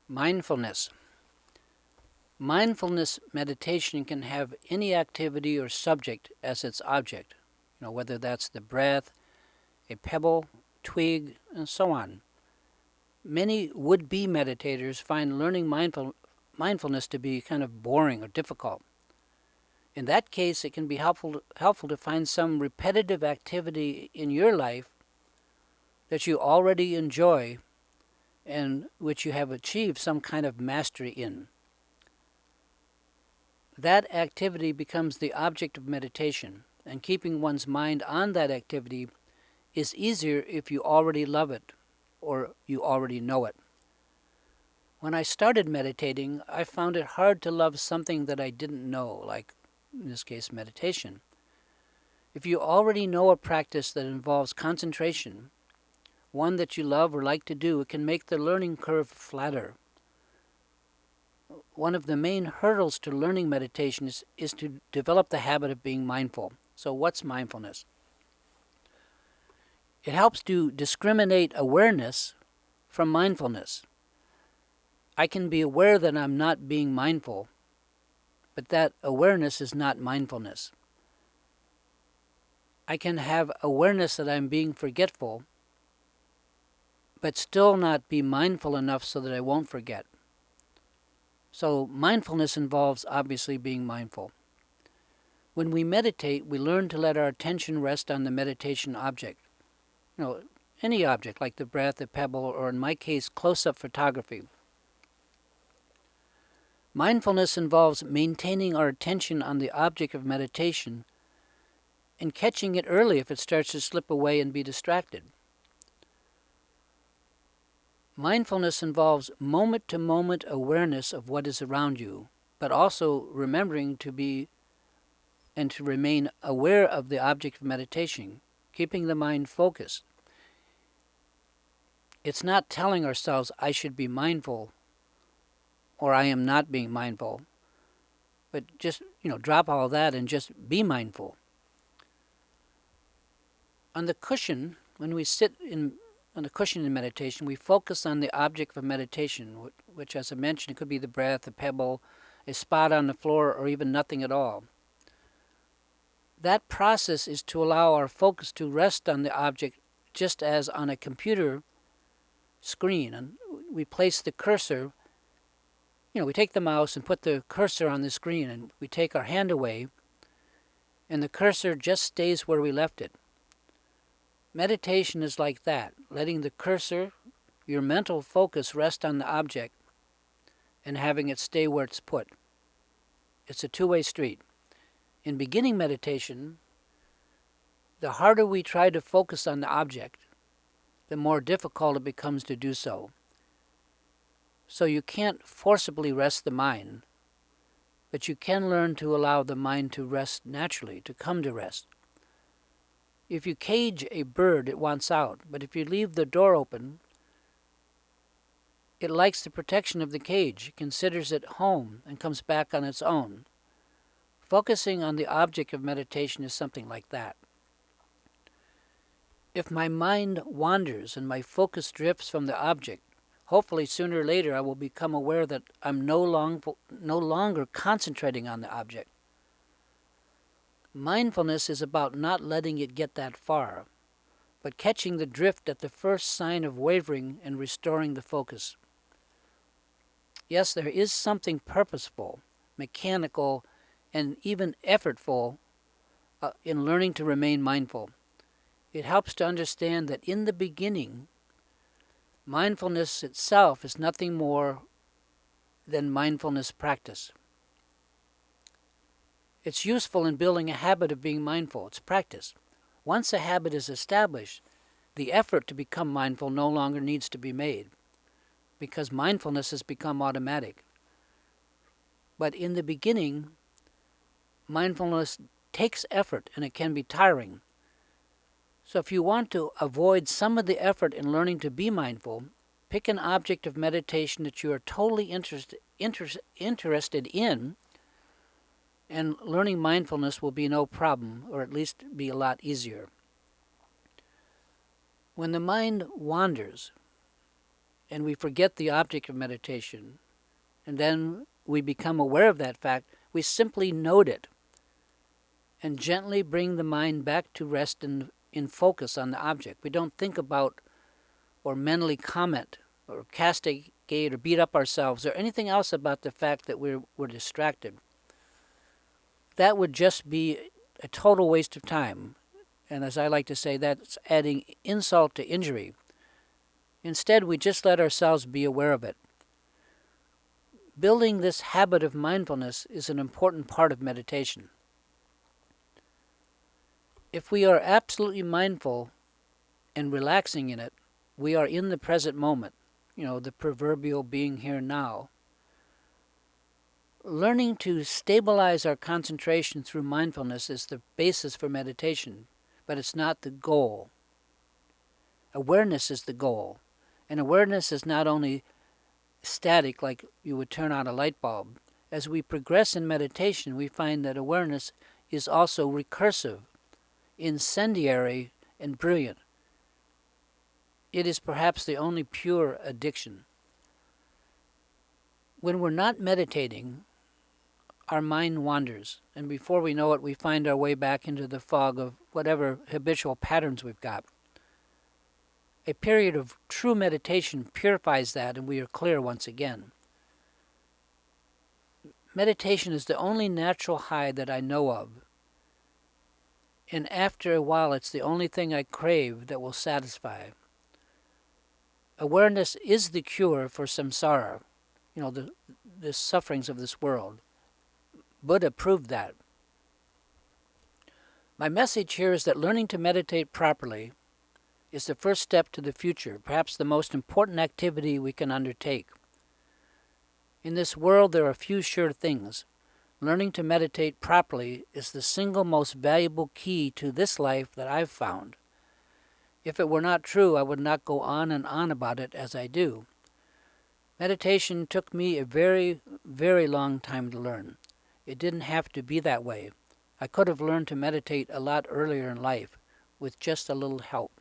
Mindfulness. Mindfulness meditation can have any activity or subject as its object, whether that's the breath, a pebble, twig, and so on. Many would-be meditators find learning mindfulness to be kind of boring or difficult. In that case, it can be helpful to find some repetitive activity in your life that you already enjoy and which you have achieved some kind of mastery in. That activity becomes the object of meditation, and keeping one's mind on that activity is easier if you already love it or you already know it. When I started meditating, I found it hard to love something that I didn't know, like, in this case, meditation. If you already know a practice that involves concentration, one that you love or like to do, it can make the learning curve flatter. One of the main hurdles to learning meditation is to develop the habit of being mindful. So what's mindfulness? It helps to discriminate awareness from mindfulness. I can be aware that I'm not being mindful, but that awareness is not mindfulness. I can have awareness that I'm being forgetful, but still not be mindful enough so that I won't forget. So mindfulness involves obviously being mindful. When we meditate, we learn to let our attention rest on the meditation object. Any object like the breath, the pebble, or in my case, close-up photography. Mindfulness involves maintaining our attention on the object of meditation and catching it early if it starts to slip away and be distracted. Mindfulness involves moment-to-moment awareness of what is around you, but also remembering to be and to remain aware of the object of meditation, keeping the mind focused. It's not telling ourselves, I should be mindful, or I am not being mindful, but just, drop all that and just be mindful. On the cushion, when we sit on the cushion in meditation, we focus on the object of meditation, which, as I mentioned, it could be the breath, a pebble, a spot on the floor, or even nothing at all. That process is to allow our focus to rest on the object just as on a computer screen. And we place the cursor, we take the mouse and put the cursor on the screen, and we take our hand away, and the cursor just stays where we left it. Meditation is like that, letting the cursor, your mental focus, rest on the object and having it stay where it's put. It's a two-way street. In beginning meditation, the harder we try to focus on the object, the more difficult it becomes to do so. So you can't forcibly rest the mind, but you can learn to allow the mind to rest naturally, to come to rest. If you cage a bird, it wants out, but if you leave the door open, it likes the protection of the cage, considers it home, and comes back on its own. Focusing on the object of meditation is something like that. If my mind wanders and my focus drifts from the object, hopefully sooner or later I will become aware that I'm no longer concentrating on the object. Mindfulness is about not letting it get that far, but catching the drift at the first sign of wavering and restoring the focus. Yes, there is something purposeful, mechanical, and even effortful in learning to remain mindful. It helps to understand that in the beginning, mindfulness itself is nothing more than mindfulness practice. It's useful in building a habit of being mindful. It's practice. Once a habit is established, the effort to become mindful no longer needs to be made because mindfulness has become automatic. But in the beginning, mindfulness takes effort and it can be tiring. So if you want to avoid some of the effort in learning to be mindful, Pick an object of meditation that you are totally interested in, and learning mindfulness will be no problem, or at least be a lot easier. When the mind wanders and we forget the object of meditation, and then we become aware of that fact, we simply note it and gently bring the mind back to rest and in focus on the object. We don't think about or mentally comment or castigate or beat up ourselves or anything else about the fact that we're distracted. That would just be a total waste of time. And as I like to say, that's adding insult to injury. Instead, we just let ourselves be aware of it. Building this habit of mindfulness is an important part of meditation. If we are absolutely mindful and relaxing in it, we are in the present moment, the proverbial being here now. Learning to stabilize our concentration through mindfulness is the basis for meditation, but it's not the goal. Awareness is the goal. And awareness is not only static, like you would turn on a light bulb. As we progress in meditation, we find that awareness is also recursive, incendiary, and brilliant. It is perhaps the only pure addiction. When we're not meditating, our mind wanders, and before we know it, we find our way back into the fog of whatever habitual patterns we've got. A period of true meditation purifies that, and we are clear once again. Meditation is the only natural high that I know of, and after a while it's the only thing I crave that will satisfy. Awareness is the cure for samsara, the sufferings of this world. Buddha proved that. My message here is that learning to meditate properly is the first step to the future, perhaps the most important activity we can undertake. In this world, there are few sure things. Learning to meditate properly is the single most valuable key to this life that I've found. If it were not true, I would not go on and on about it as I do. Meditation took me a very, very long time to learn. It didn't have to be that way. I could have learned to meditate a lot earlier in life with just a little help.